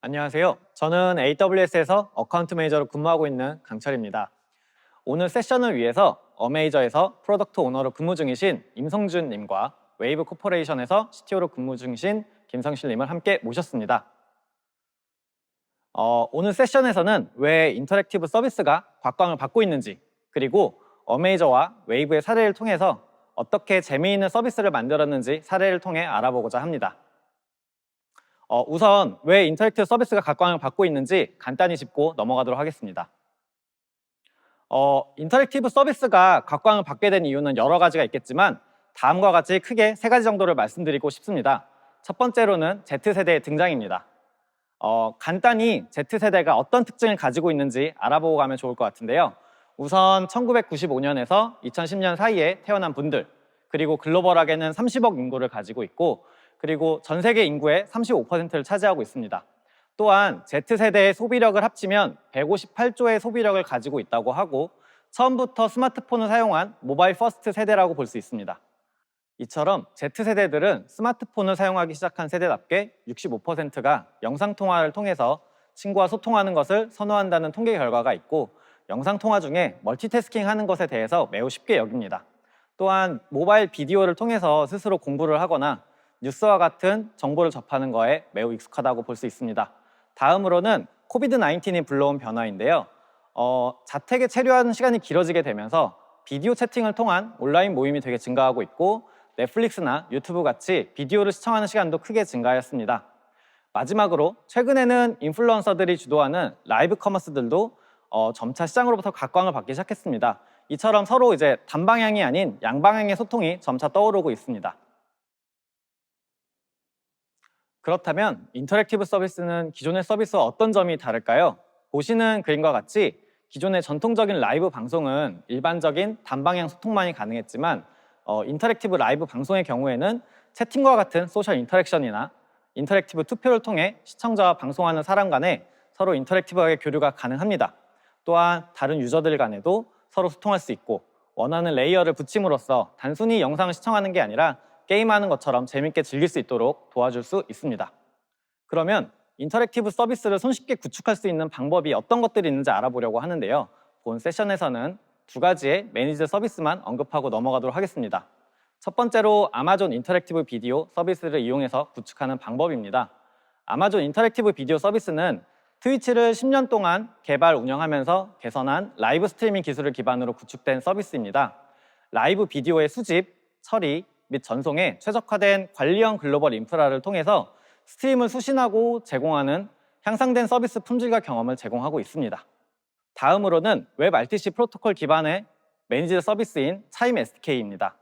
안녕하세요. 저는 AWS에서 어카운트 매니저로 근무하고 있는 강철입니다. 오늘 세션을 위해서 어메이저에서 프로덕트 오너로 근무 중이신 임성준 님과 웨이브 코퍼레이션에서 CTO로 근무 중이신 김성실 님을 함께 모셨습니다. 오늘 세션에서는 왜 인터랙티브 서비스가 곽광을 받고 있는지, 그리고 어메이저와 웨이브의 사례를 통해서 어떻게 재미있는 서비스를 만들었는지 사례를 통해 알아보고자 합니다. 우선 왜 인터랙티브 서비스가 각광을 받고 있는지 간단히 짚고 넘어가도록 하겠습니다. 인터랙티브 서비스가 각광을 받게 된 이유는 여러 가지가 있겠지만 다음과 같이 크게 세 가지 정도를 말씀드리고 싶습니다. 첫 번째로는 Z세대의 등장입니다. 간단히 Z세대가 어떤 특징을 가지고 있는지 알아보고 가면 좋을 것 같은데요. 우선 1995년에서 2010년 사이에 태어난 분들, 그리고 글로벌하게는 30억 인구를 가지고 있고, 그리고 전 세계 인구의 35%를 차지하고 있습니다. 또한 Z세대의 소비력을 합치면 158조의 소비력을 가지고 있다고 하고, 처음부터 스마트폰을 사용한 모바일 퍼스트 세대라고 볼 수 있습니다. 이처럼 Z세대들은 스마트폰을 사용하기 시작한 세대답게 65%가 영상통화를 통해서 친구와 소통하는 것을 선호한다는 통계 결과가 있고, 영상통화 중에 멀티태스킹 하는 것에 대해서 매우 쉽게 여깁니다. 또한 모바일 비디오를 통해서 스스로 공부를 하거나 뉴스와 같은 정보를 접하는 거에 매우 익숙하다고 볼 수 있습니다. 다음으로는 코비드-19이 불러온 변화인데요. 자택에 체류하는 시간이 길어지게 되면서 비디오 채팅을 통한 온라인 모임이 되게 증가하고 있고, 넷플릭스나 유튜브 같이 비디오를 시청하는 시간도 크게 증가하였습니다. 마지막으로 최근에는 인플루언서들이 주도하는 라이브 커머스들도 점차 시장으로부터 각광을 받기 시작했습니다. 이처럼 서로 이제 단방향이 아닌 양방향의 소통이 점차 떠오르고 있습니다. 그렇다면 인터랙티브 서비스는 기존의 서비스와 어떤 점이 다를까요? 보시는 그림과 같이 기존의 전통적인 라이브 방송은 일반적인 단방향 소통만이 가능했지만 인터랙티브 라이브 방송의 경우에는 채팅과 같은 소셜 인터랙션이나 인터랙티브 투표를 통해 시청자와 방송하는 사람 간에 서로 인터랙티브하게 교류가 가능합니다. 또한 다른 유저들 간에도 서로 소통할 수 있고, 원하는 레이어를 붙임으로써 단순히 영상을 시청하는 게 아니라 게임하는 것처럼 재밌게 즐길 수 있도록 도와줄 수 있습니다. 그러면 인터랙티브 서비스를 손쉽게 구축할 수 있는 방법이 어떤 것들이 있는지 알아보려고 하는데요. 본 세션에서는 두 가지의 매니저 서비스만 언급하고 넘어가도록 하겠습니다. 첫 번째로 아마존 인터랙티브 비디오 서비스를 이용해서 구축하는 방법입니다. 아마존 인터랙티브 비디오 서비스는 트위치를 10년 동안 개발 운영하면서 개선한 라이브 스트리밍 기술을 기반으로 구축된 서비스입니다. 라이브 비디오의 수집, 처리 및 전송에 최적화된 관리형 글로벌 인프라를 통해서 스트림을 수신하고 제공하는 향상된 서비스 품질과 경험을 제공하고 있습니다. 다음으로는 웹 RTC 프로토콜 기반의 매니지드 서비스인 차임 SDK입니다.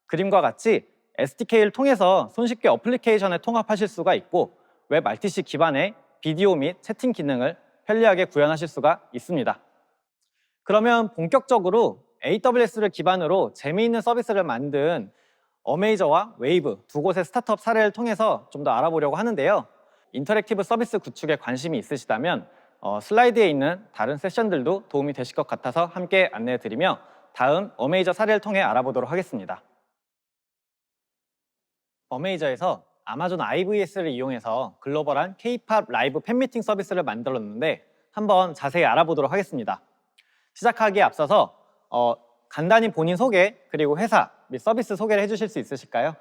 그림과 같이 SDK를 통해서 손쉽게 어플리케이션에 통합하실 수가 있고, 웹 RTC 기반의 비디오 및 채팅 기능을 편리하게 구현하실 수가 있습니다. 그러면 본격적으로 AWS를 기반으로 재미있는 서비스를 만든 어메이저와 웨이브 두 곳의 스타트업 사례를 통해서 좀 더 알아보려고 하는데요. 인터랙티브 서비스 구축에 관심이 있으시다면 슬라이드에 있는 다른 세션들도 도움이 되실 것 같아서 함께 안내해 드리며 다음 어메이저 사례를 통해 알아보도록 하겠습니다. 어메이저에서 아마존 IVS를 이용해서 글로벌한 K-팝 라이브 팬미팅 서비스를 만들었는데 한번 자세히 알아보도록 하겠습니다. 시작하기에 앞서서 간단히 본인 소개 그리고 회사 및 서비스 소개를 해주실 수 있으실까요?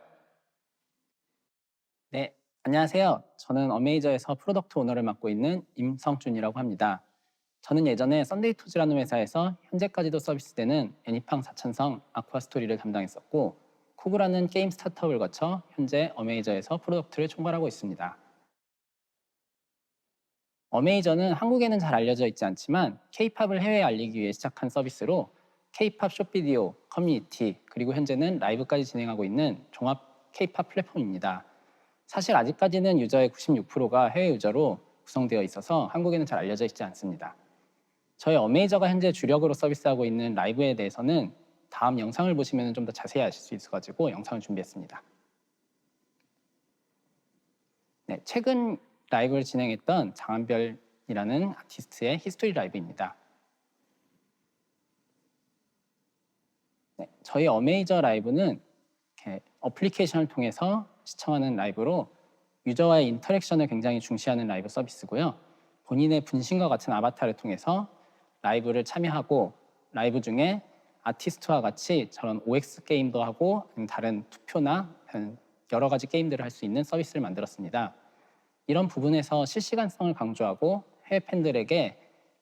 네, 안녕하세요. 저는 어메이저에서 프로덕트 오너를 맡고 있는 임성준이라고 합니다. 저는 예전에 썬데이토즈라는 회사에서 현재까지도 서비스되는 애니팡 4000성 아쿠아스토리를 담당했었고, 쿠그라는 게임 스타트업을 거쳐 현재 어메이저에서 프로덕트를 총괄하고 있습니다. 어메이저는 한국에는 잘 알려져 있지 않지만 K-팝을 해외에 알리기 위해 시작한 서비스로 K-팝 숏비디오, 커뮤니티, 그리고 현재는 라이브까지 진행하고 있는 종합 K-팝 플랫폼입니다. 사실 아직까지는 유저의 96%가 해외 유저로 구성되어 있어서 한국에는 잘 알려져 있지 않습니다. 저희 어메이저가 현재 주력으로 서비스하고 있는 라이브에 대해서는 다음 영상을 보시면 좀 더 자세히 아실 수 있어가지고 영상을 준비했습니다. 네, 최근 라이브를 진행했던 장한별이라는 아티스트의 히스토리 라이브입니다. 네, 저희 어메이저 라이브는 이렇게 어플리케이션을 통해서 시청하는 라이브로 유저와의 인터랙션을 굉장히 중시하는 라이브 서비스고요. 본인의 분신과 같은 아바타를 통해서 라이브를 참여하고 라이브 중에 아티스트와 같이 저런 OX 게임도 하고 다른 투표나 여러 가지 게임들을 할 수 있는 서비스를 만들었습니다. 이런 부분에서 실시간성을 강조하고 해외 팬들에게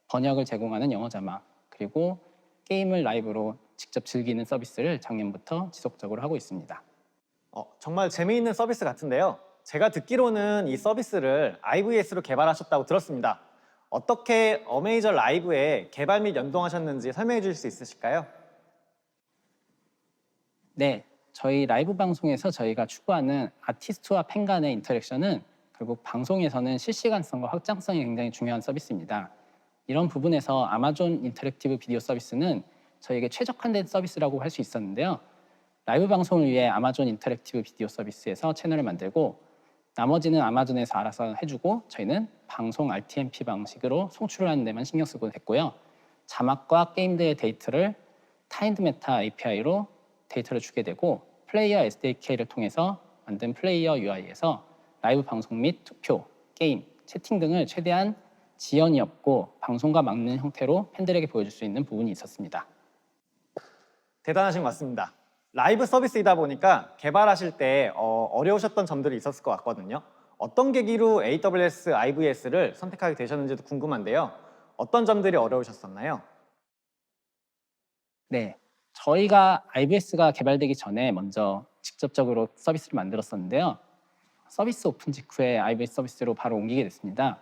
번역을 제공하는 영어 자막 그리고 게임을 라이브로 직접 즐기는 서비스를 작년부터 지속적으로 하고 있습니다. 정말 재미있는 서비스 같은데요. 제가 듣기로는 이 서비스를 IVS로 개발하셨다고 들었습니다. 어떻게 어메이저 라이브에 개발 및 연동하셨는지 설명해 주실 수 있으실까요? 네, 저희 라이브 방송에서 저희가 추구하는 아티스트와 팬 간의 인터랙션은 결국 방송에서는 실시간성과 확장성이 굉장히 중요한 서비스입니다. 이런 부분에서 아마존 인터랙티브 비디오 서비스는 저희에게 최적화된 서비스라고 할 수 있었는데요. 라이브 방송을 위해 아마존 인터랙티브 비디오 서비스에서 채널을 만들고 나머지는 아마존에서 알아서 해주고 저희는 방송 RTMP 방식으로 송출을 하는 데만 신경 쓰고 됐고요. 자막과 게임들의 데이터를 타임드 메타 API로 데이터를 주게 되고 플레이어 SDK를 통해서 만든 플레이어 UI에서 라이브 방송 및 투표, 게임, 채팅 등을 최대한 지연이 없고 방송과 맞는 형태로 팬들에게 보여줄 수 있는 부분이 있었습니다. 대단하신 것 같습니다. 라이브 서비스이다 보니까 개발하실 때 어려우셨던 점들이 있었을 것 같거든요. 어떤 계기로 AWS IVS를 선택하게 되셨는지도 궁금한데요. 어떤 점들이 어려우셨었나요? 네, 저희가 IBS가 개발되기 전에 먼저 직접적으로 서비스를 만들었었는데요. 서비스 오픈 직후에 IBS 서비스로 바로 옮기게 됐습니다.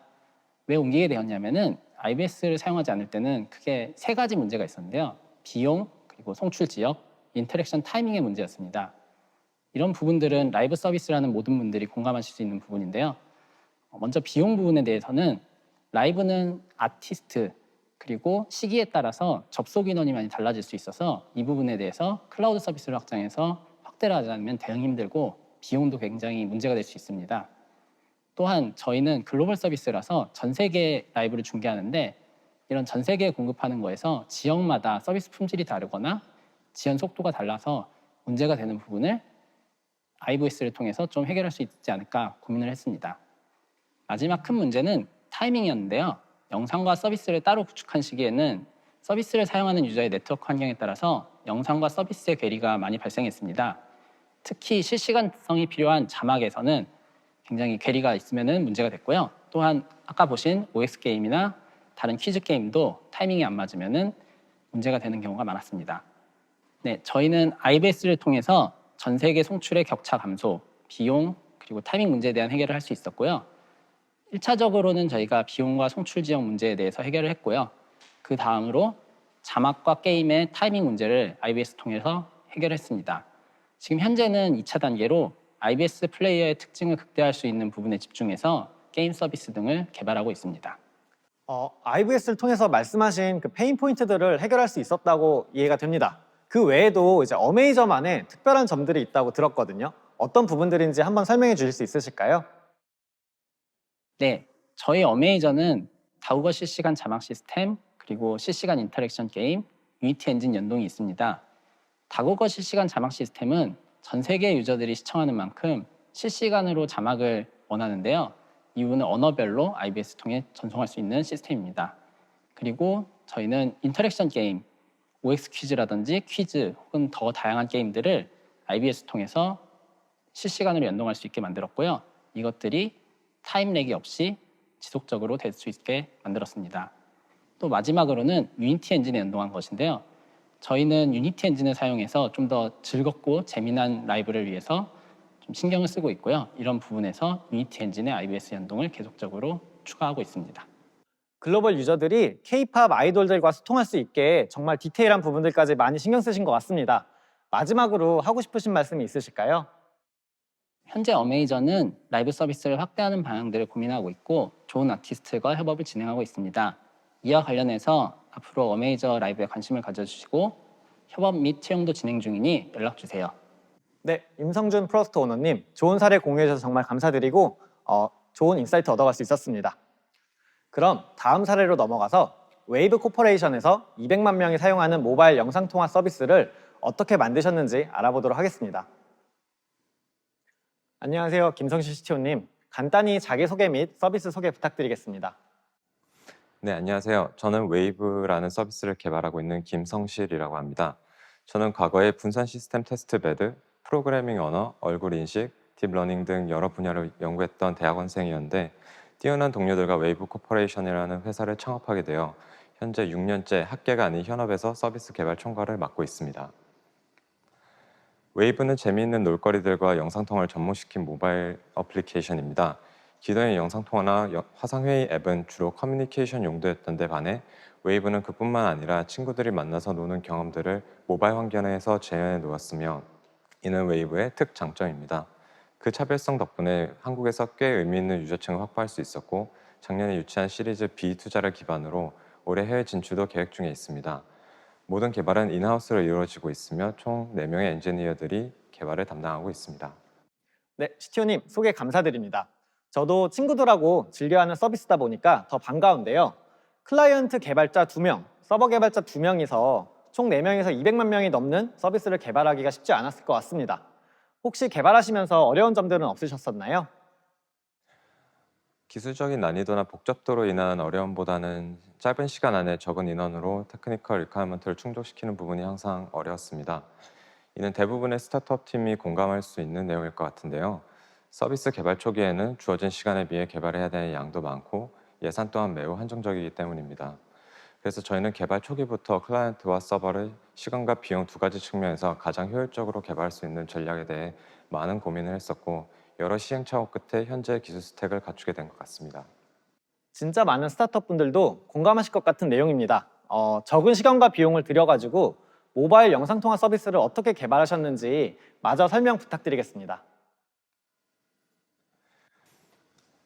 왜 옮기게 되었냐면은 IBS를 사용하지 않을 때는 크게 세 가지 문제가 있었는데요. 비용, 그리고 송출 지역, 인터랙션 타이밍의 문제였습니다. 이런 부분들은 라이브 서비스라는 모든 분들이 공감하실 수 있는 부분인데요. 먼저 비용 부분에 대해서는 라이브는 아티스트 그리고 시기에 따라서 접속 인원이 많이 달라질 수 있어서 이 부분에 대해서 클라우드 서비스를 확장해서 확대를 하지 않으면 대응 힘들고 비용도 굉장히 문제가 될 수 있습니다. 또한 저희는 글로벌 서비스라서 전 세계 라이브를 중계하는데 이런 전 세계에 공급하는 거에서 지역마다 서비스 품질이 다르거나 지연 속도가 달라서 문제가 되는 부분을 IVS를 통해서 좀 해결할 수 있지 않을까 고민을 했습니다. 마지막 큰 문제는 타이밍이었는데요. 영상과 서비스를 따로 구축한 시기에는 서비스를 사용하는 유저의 네트워크 환경에 따라서 영상과 서비스의 괴리가 많이 발생했습니다. 특히 실시간성이 필요한 자막에서는 굉장히 괴리가 있으면 문제가 됐고요. 또한 아까 보신 OX 게임이나 다른 퀴즈 게임도 타이밍이 안 맞으면 문제가 되는 경우가 많았습니다. 네, 저희는 IBS를 통해서 전 세계 송출의 격차 감소, 비용, 그리고 타이밍 문제에 대한 해결을 할 수 있었고요. 1차적으로는 저희가 비용과 송출 지역 문제에 대해서 해결을 했고요. 그 다음으로 자막과 게임의 타이밍 문제를 IBS 통해서 해결했습니다. 지금 현재는 2차 단계로 IBS 플레이어의 특징을 극대화할 수 있는 부분에 집중해서 게임 서비스 등을 개발하고 있습니다. IVS를 통해서 말씀하신 그 페인 포인트들을 해결할 수 있었다고 이해가 됩니다. 그 외에도 이제 어메이저만의 특별한 점들이 있다고 들었거든요. 어떤 부분들인지 한번 설명해 주실 수 있으실까요? 네, 저희 어메이저는 다국어 실시간 자막 시스템, 그리고 실시간 인터랙션 게임, 유니티 엔진 연동이 있습니다. 다국어 실시간 자막 시스템은 전 세계 유저들이 시청하는 만큼 실시간으로 자막을 원하는데요. 이유는 언어별로 IBS 통해 전송할 수 있는 시스템입니다. 그리고 저희는 인터랙션 게임, OX 퀴즈라든지 퀴즈 혹은 더 다양한 게임들을 IBS 통해서 실시간으로 연동할 수 있게 만들었고요. 이것들이 타임 렉이 없이 지속적으로 될 수 있게 만들었습니다. 또 마지막으로는 유니티 엔진에 연동한 것인데요. 저희는 유니티 엔진을 사용해서 좀 더 즐겁고 재미난 라이브를 위해서 좀 신경을 쓰고 있고요. 이런 부분에서 유니티 엔진의 IBS 연동을 계속적으로 추가하고 있습니다. 글로벌 유저들이 K-팝 아이돌들과 소통할 수 있게 정말 디테일한 부분들까지 많이 신경 쓰신 것 같습니다. 마지막으로 하고 싶으신 말씀이 있으실까요? 현재 어메이저는 라이브 서비스를 확대하는 방향들을 고민하고 있고 좋은 아티스트와 협업을 진행하고 있습니다. 이와 관련해서 앞으로 어메이저 라이브에 관심을 가져주시고 협업 및 채용도 진행 중이니 연락주세요. 네, 임성준 프로스트 오너님, 좋은 사례 공유해 주셔서 정말 감사드리고 좋은 인사이트 얻어갈 수 있었습니다. 그럼 다음 사례로 넘어가서 웨이브 코퍼레이션에서 200만 명이 사용하는 모바일 영상통화 서비스를 어떻게 만드셨는지 알아보도록 하겠습니다. 안녕하세요, 김성실 CTO님. 간단히 자기소개 및 서비스 소개 부탁드리겠습니다. 네, 안녕하세요. 저는 웨이브라는 서비스를 개발하고 있는 김성실이라고 합니다. 저는 과거에 분산 시스템 테스트베드, 프로그래밍 언어, 얼굴 인식, 딥러닝 등 여러 분야를 연구했던 대학원생이었는데 뛰어난 동료들과 웨이브 코퍼레이션이라는 회사를 창업하게 되어 현재 6년째 학계가 아닌 현업에서 서비스 개발 총괄을 맡고 있습니다. 웨이브는 재미있는 놀거리들과 영상통화를 접목시킨 모바일 어플리케이션입니다. 기존의 영상통화나 화상회의 앱은 주로 커뮤니케이션 용도였던 데 반해 웨이브는 그뿐만 아니라 친구들이 만나서 노는 경험들을 모바일 환경에서 재현해 놓았으며 이는 웨이브의 특장점입니다. 그 차별성 덕분에 한국에서 꽤 의미 있는 유저층을 확보할 수 있었고 작년에 유치한 시리즈 B 투자를 기반으로 올해 해외 진출도 계획 중에 있습니다. 모든 개발은 인하우스로 이루어지고 있으며 총 4명의 엔지니어들이 개발을 담당하고 있습니다. 네, CTO님 소개 감사드립니다. 저도 친구들하고 즐겨하는 서비스다 보니까 더 반가운데요. 클라이언트 개발자 2명, 서버 개발자 2명이서 총 4명에서 200만 명이 넘는 서비스를 개발하기가 쉽지 않았을 것 같습니다. 혹시 개발하시면서 어려운 점들은 없으셨었나요? 기술적인 난이도나 복잡도로 인한 어려움보다는 짧은 시간 안에 적은 인원으로 테크니컬 리퀘어먼트를 충족시키는 부분이 항상 어려웠습니다. 이는 대부분의 스타트업 팀이 공감할 수 있는 내용일 것 같은데요. 서비스 개발 초기에는 주어진 시간에 비해 개발해야 되는 양도 많고 예산 또한 매우 한정적이기 때문입니다. 그래서 저희는 개발 초기부터 클라이언트와 서버를 시간과 비용 두 가지 측면에서 가장 효율적으로 개발할 수 있는 전략에 대해 많은 고민을 했었고 여러 시행착오 끝에 현재 기술 스택을 갖추게 된 것 같습니다. 진짜 많은 스타트업 분들도 공감하실 것 같은 내용입니다. 적은 시간과 비용을 들여가지고 모바일 영상통화 서비스를 어떻게 개발하셨는지 마저 설명 부탁드리겠습니다.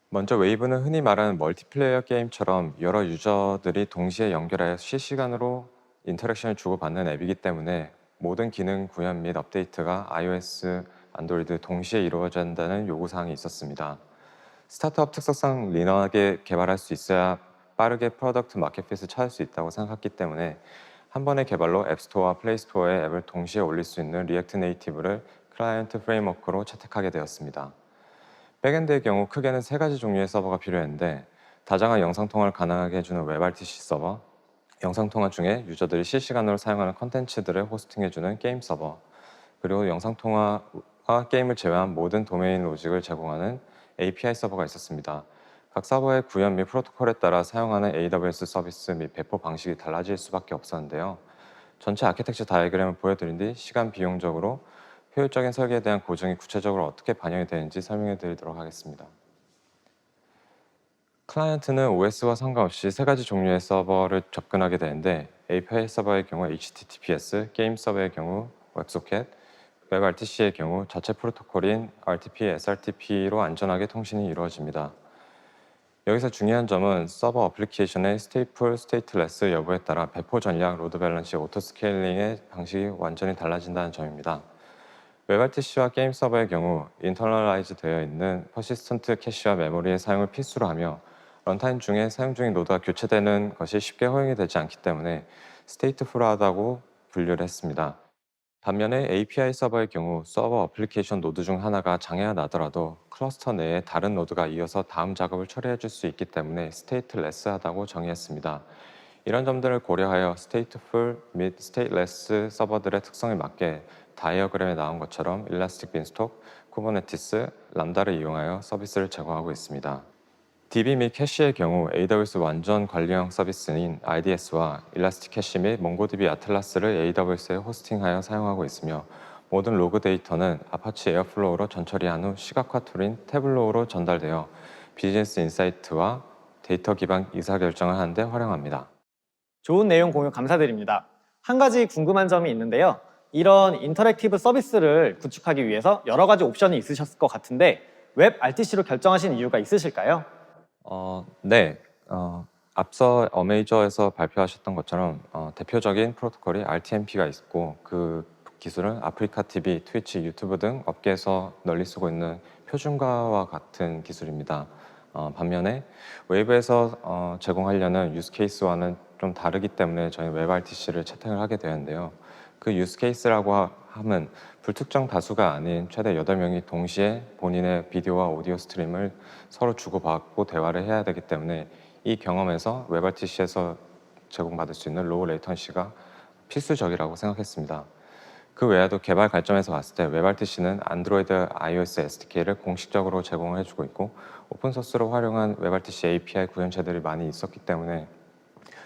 먼저 웨이브는 흔히 말하는 멀티플레이어 게임처럼 여러 유저들이 동시에 연결하여 실시간으로 인터랙션을 주고받는 앱이기 때문에 모든 기능 구현 및 업데이트가 iOS, 안드로이드 동시에 이루어져야 한다는 요구사항이 있었습니다. 스타트업 특성상 리너하게 개발할 수 있어야 빠르게 프로덕트 마켓핏을 찾을 수 있다고 생각했기 때문에 한 번의 개발로 앱스토어와 플레이스토어에 앱을 동시에 올릴 수 있는 리액트 네이티브를 클라이언트 프레임워크로 채택하게 되었습니다. 백엔드의 경우 크게는 3가지 종류의 서버가 필요했는데 다장한 영상통화를 가능하게 해주는 WebRTC 서버, 영상통화 중에 유저들이 실시간으로 사용하는 콘텐츠들을 호스팅해주는 게임 서버, 그리고 영상통화와 게임을 제외한 모든 도메인 로직을 제공하는 API 서버가 있었습니다. 각 서버의 구현 및 프로토콜에 따라 사용하는 AWS 서비스 및 배포 방식이 달라질 수밖에 없었는데요. 전체 아키텍처 다이어그램을 보여드린 뒤 시간 비용적으로 효율적인 설계에 대한 고증이 구체적으로 어떻게 반영이 되는지 설명해 드리도록 하겠습니다. 클라이언트는 OS와 상관없이 3가지 종류의 서버를 접근하게 되는데 API 서버의 경우 HTTPS, 게임 서버의 경우 웹소켓, WebRTC의 경우 자체 프로토콜인 RTP, SRTP로 안전하게 통신이 이루어집니다. 여기서 중요한 점은 서버 어플리케이션의 스테이플, 스테이트레스 여부에 따라 배포 전략, 로드 밸런스, 오토 스케일링의 방식이 완전히 달라진다는 점입니다. WebRTC와 게임 서버의 경우 인터널라이즈 되어 있는 퍼시스턴트 캐시와 메모리의 사용을 필수로 하며 런타임 중에 사용 중인 노드가 교체되는 것이 쉽게 허용이 되지 않기 때문에 스테이트풀하다고 분류를 했습니다. 반면에 API 서버의 경우 서버 어플리케이션 노드 중 하나가 장애가 나더라도 클러스터 내에 다른 노드가 이어서 다음 작업을 처리해 줄 수 있기 때문에 스테이트레스하다고 정의했습니다. 이런 점들을 고려하여 스테이트풀 및 스테이트레스 서버들의 특성에 맞게 다이어그램에 나온 것처럼 일라스틱 빈스톡, 쿠버네티스, 람다를 이용하여 서비스를 제공하고 있습니다. DB 및 캐시의 경우 AWS 완전 관리형 서비스인 IDS와 일라스틱 캐시 및 몽고DB 아틀라스를 AWS에 호스팅하여 사용하고 있으며 모든 로그 데이터는 아파치 에어플로우로 전처리한 후 시각화 툴인 태블로우로 전달되어 비즈니스 인사이트와 데이터 기반 의사결정을 하는 데 활용합니다. 좋은 내용 공유 감사드립니다. 한 가지 궁금한 점이 있는데요. 이런 인터랙티브 서비스를 구축하기 위해서 여러 가지 옵션이 있으셨을 것 같은데 웹 RTC로 결정하신 이유가 있으실까요? 네. 앞서 어메이저에서 발표하셨던 것처럼 대표적인 프로토콜이 RTMP가 있고 그 기술은 아프리카 TV, 트위치, 유튜브 등 업계에서 널리 쓰고 있는 표준화와 같은 기술입니다. 반면에 웨이브에서 제공하려는 유스케이스와는 좀 다르기 때문에 저희는 웹RTC를 채택을 하게 되었는데요. 그 유스케이스라고 함은 불특정 다수가 아닌 최대 8명이 동시에 본인의 비디오와 오디오 스트림을 서로 주고받고 대화를 해야 되기 때문에 이 경험에서 WebRTC에서 제공받을 수 있는 로우 레이턴시가 필수적이라고 생각했습니다. 그 외에도 개발 관점에서 봤을 때 WebRTC는 안드로이드 iOS SDK를 공식적으로 제공을 해주고 있고 오픈소스로 활용한 WebRTC API 구현체들이 많이 있었기 때문에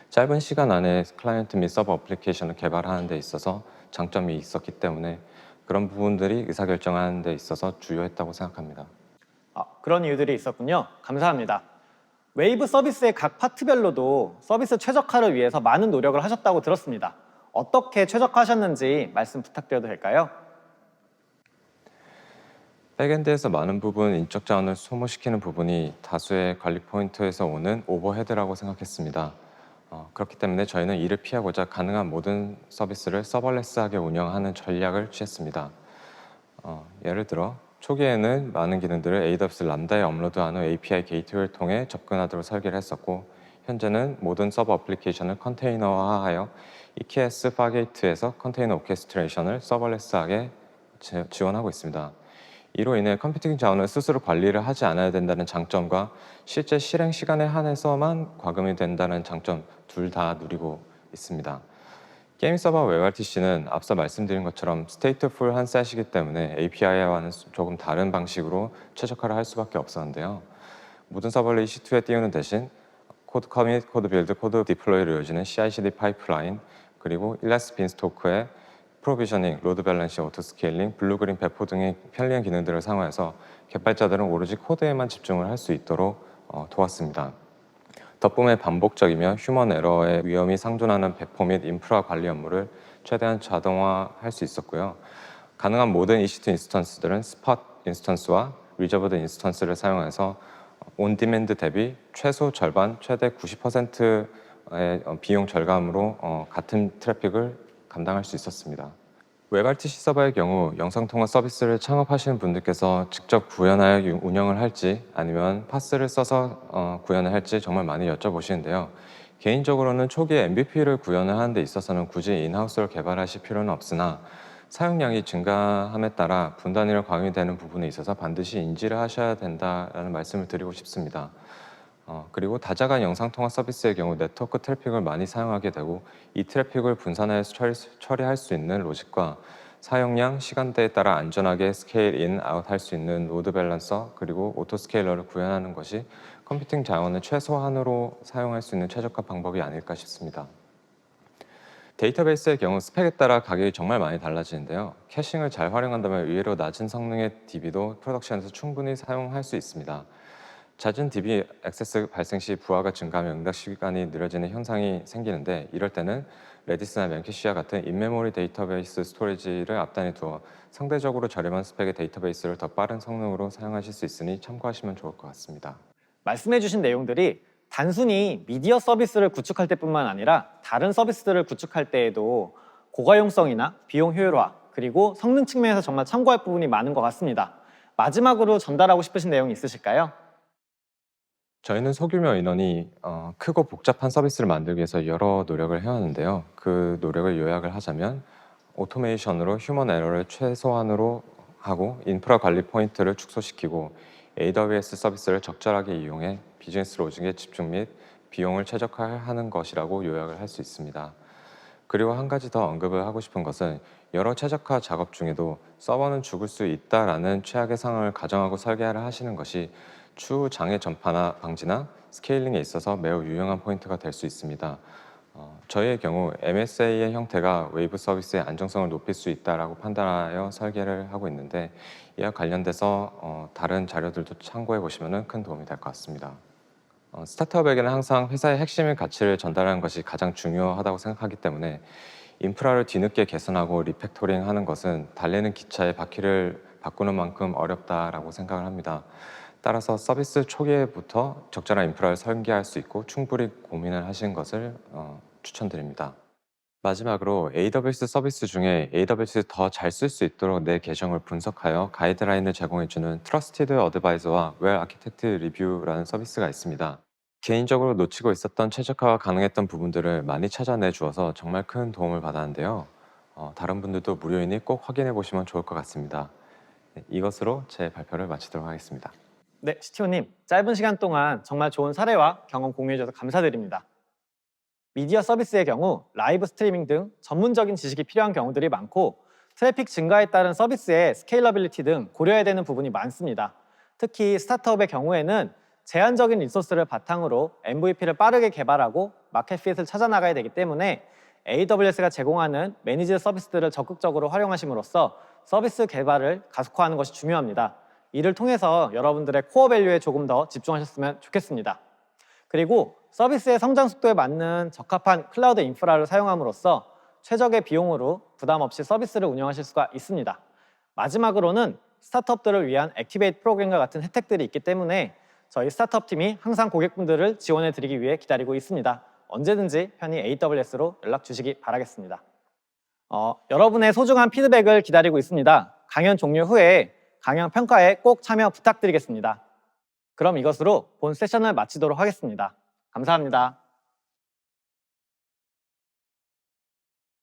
짧은 시간 안에 클라이언트 및 서버 어플리케이션을 개발하는 데 있어서 장점이 있었기 때문에 그런 부분들이 의사결정하는 데 있어서 주요했다고 생각합니다. 그런 이유들이 있었군요. 감사합니다. 웨이브 서비스의 각 파트별로도 서비스 최적화를 위해서 많은 노력을 하셨다고 들었습니다. 어떻게 최적화하셨는지 말씀 부탁드려도 될까요? 백엔드에서 많은 부분 인적 자원을 소모시키는 부분이 다수의 관리 포인트에서 오는 오버헤드라고 생각했습니다. 그렇기 때문에 저희는 이를 피하고자 가능한 모든 서비스를 서버레스하게 운영하는 전략을 취했습니다. 예를 들어 초기에는 많은 기능들을 AWS 람다에 업로드한 후 API 게이트웨이를 통해 접근하도록 설계를 했었고 현재는 모든 서버 어플리케이션을 컨테이너화하여 EKS 파게이트에서 컨테이너 오케스트레이션을 서버레스하게 지원하고 있습니다. 이로 인해 컴퓨팅 자원을 스스로 관리를 하지 않아야 된다는 장점과 실제 실행 시간에 한해서만 과금이 된다는 장점 둘 다 누리고 있습니다. 게임 서버 WebRTC는 앞서 말씀드린 것처럼 스테이트풀 한 셋이기 때문에 API와는 조금 다른 방식으로 최적화를 할 수밖에 없었는데요. 모든 서버를 EC2에 띄우는 대신 코드 커밋, 코드 빌드, 코드 디플로이를 이루어지는 CI/CD 파이프라인, 그리고 일라스 빈스토크의 프로비저닝, 로드 밸런싱, 오토 스케일링, 블루그린 배포 등의 편리한 기능들을 사용해서 개발자들은 오로지 코드에만 집중을 할 수 있도록 도왔습니다. 덕분에 반복적이며 휴먼 에러의 위험이 상존하는 배포 및 인프라 관리 업무를 최대한 자동화할 수 있었고요. 가능한 모든 EC2 인스턴스들은 스팟 인스턴스와 리저브드 인스턴스를 사용해서 온디맨드 대비 최소 절반, 최대 90%의 비용 절감으로 같은 트래픽을 감당할 수 있었습니다. WebRTC 서버의 경우 영상통화 서비스를 창업하시는 분들께서 직접 구현하여 운영을 할지 아니면 파스를 써서 구현을 할지 정말 많이 여쭤보시는데요. 개인적으로는 초기에 MVP를 구현을 하는 데 있어서는 굳이 인하우스로 개발하실 필요는 없으나 사용량이 증가함에 따라 분단위로 과금이 되는 부분에 있어서 반드시 인지를 하셔야 된다는 말씀을 드리고 싶습니다. 그리고 다자간 영상통화 서비스의 경우 네트워크 트래픽을 많이 사용하게 되고 이 트래픽을 분산해서 처리할 수 있는 로직과 사용량, 시간대에 따라 안전하게 스케일 인, 아웃 할 수 있는 로드 밸런서 그리고 오토 스케일러를 구현하는 것이 컴퓨팅 자원을 최소한으로 사용할 수 있는 최적화 방법이 아닐까 싶습니다. 데이터베이스의 경우 스펙에 따라 가격이 정말 많이 달라지는데요. 캐싱을 잘 활용한다면 의외로 낮은 성능의 DB도 프로덕션에서 충분히 사용할 수 있습니다. 잦은 DB 액세스 발생 시 부하가 증가하면 응답 시간이 느려지는 현상이 생기는데 이럴 때는 레디스나 맨캐시와 같은 인메모리 데이터베이스 스토리지를 앞단에 두어 상대적으로 저렴한 스펙의 데이터베이스를 더 빠른 성능으로 사용하실 수 있으니 참고하시면 좋을 것 같습니다. 말씀해주신 내용들이 단순히 미디어 서비스를 구축할 때뿐만 아니라 다른 서비스들을 구축할 때에도 고가용성이나 비용 효율화 그리고 성능 측면에서 정말 참고할 부분이 많은 것 같습니다. 마지막으로 전달하고 싶으신 내용이 있으실까요? 저희는 소규모 인원이 크고 복잡한 서비스를 만들기 위해서 여러 노력을 해왔는데요. 그 노력을 요약을 하자면 오토메이션으로 휴먼 에러를 최소한으로 하고 인프라 관리 포인트를 축소시키고 AWS 서비스를 적절하게 이용해 비즈니스 로직에 집중 및 비용을 최적화하는 것이라고 요약을 할 수 있습니다. 그리고 한 가지 더 언급을 하고 싶은 것은 여러 최적화 작업 중에도 서버는 죽을 수 있다라는 최악의 상황을 가정하고 설계를 하시는 것이 추후 장애 전파 방지나 스케일링에 있어서 매우 유용한 포인트가 될 수 있습니다. 저희의 경우 MSA의 형태가 웨이브 서비스의 안정성을 높일 수 있다라고 판단하여 설계를 하고 있는데 이와 관련돼서 다른 자료들도 참고해 보시면 큰 도움이 될 것 같습니다. 스타트업에게는 항상 회사의 핵심의 가치를 전달하는 것이 가장 중요하다고 생각하기 때문에 인프라를 뒤늦게 개선하고 리팩토링 하는 것은 달리는 기차의 바퀴를 바꾸는 만큼 어렵다라고 생각을 합니다. 따라서 서비스 초기에부터 적절한 인프라를 설계할 수 있고 충분히 고민을 하신 것을 추천드립니다. 마지막으로 AWS 서비스 중에 AWS 더 잘 쓸 수 있도록 내 계정을 분석하여 가이드라인을 제공해주는 Trusted Advisor와 Well Architected Review라는 서비스가 있습니다. 개인적으로 놓치고 있었던 최적화가 가능했던 부분들을 많이 찾아내 주어서 정말 큰 도움을 받았는데요. 다른 분들도 무료이니 꼭 확인해 보시면 좋을 것 같습니다. 네, 이것으로 제 발표를 마치도록 하겠습니다. 네, CTO님, 짧은 시간 동안 정말 좋은 사례와 경험 공유해 주셔서 감사드립니다. 미디어 서비스의 경우 라이브 스트리밍 등 전문적인 지식이 필요한 경우들이 많고 트래픽 증가에 따른 서비스의 스케일러빌리티 등 고려해야 되는 부분이 많습니다. 특히 스타트업의 경우에는 제한적인 리소스를 바탕으로 MVP를 빠르게 개발하고 마켓핏을 찾아 나가야 되기 때문에 AWS가 제공하는 매니지 서비스들을 적극적으로 활용하심으로써 서비스 개발을 가속화하는 것이 중요합니다. 이를 통해서 여러분들의 코어 밸류에 조금 더 집중하셨으면 좋겠습니다. 그리고 서비스의 성장 속도에 맞는 적합한 클라우드 인프라를 사용함으로써 최적의 비용으로 부담 없이 서비스를 운영하실 수가 있습니다. 마지막으로는 스타트업들을 위한 액티베이트 프로그램과 같은 혜택들이 있기 때문에 저희 스타트업 팀이 항상 고객분들을 지원해 드리기 위해 기다리고 있습니다. 언제든지 편히 AWS로 연락 주시기 바라겠습니다. 여러분의 소중한 피드백을 기다리고 있습니다. 강연 종료 후에 강연 평가에 꼭 참여 부탁드리겠습니다. 그럼 이것으로 본 세션을 마치도록 하겠습니다. 감사합니다.